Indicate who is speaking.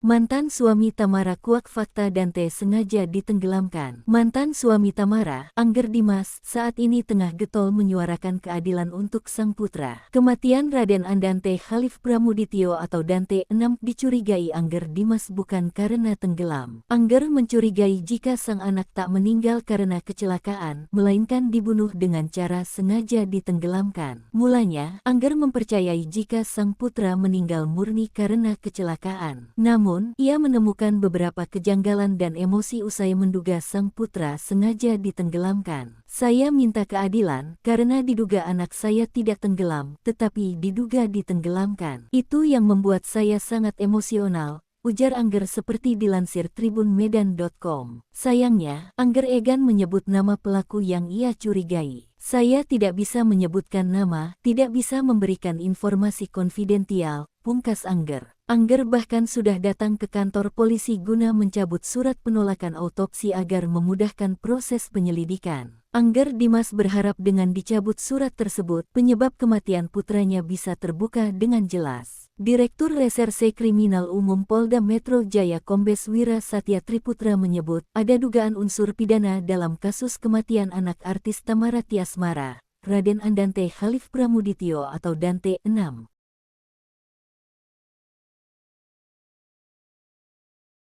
Speaker 1: Mantan suami Tamara kuak fakta Dante sengaja ditenggelamkan. Mantan suami Tamara, Angger Dimas, saat ini tengah getol menyuarakan keadilan untuk sang putra. Kematian Raden Andante Khalif Pramudityo atau Dante 6 dicurigai Angger Dimas bukan karena tenggelam. Angger mencurigai jika sang anak tak meninggal karena kecelakaan, melainkan dibunuh dengan cara sengaja ditenggelamkan. Mulanya, Angger mempercayai jika sang putra meninggal murni karena kecelakaan. Namun, ia menemukan beberapa kejanggalan dan emosi usai menduga sang putra sengaja ditenggelamkan. Saya minta keadilan karena diduga anak saya tidak tenggelam, tetapi diduga ditenggelamkan. Itu yang membuat saya sangat emosional, ujar Angger seperti dilansir tribunmedan.com. Sayangnya, Angger Egan menyebut nama pelaku yang ia curigai. Saya tidak bisa menyebutkan nama, tidak bisa memberikan informasi konfidensial, pungkas Angger. Angger bahkan sudah datang ke kantor polisi guna mencabut surat penolakan autopsi agar memudahkan proses penyelidikan. Angger Dimas berharap dengan dicabut surat tersebut, penyebab kematian putranya bisa terbuka dengan jelas. Direktur Reserse Kriminal Umum Polda Metro Jaya Kombes Wira Satya Triputra menyebut, ada dugaan unsur pidana dalam kasus kematian anak artis Tamara Tiasmara, Raden Andante Khalif Pramudityo atau Dante 6.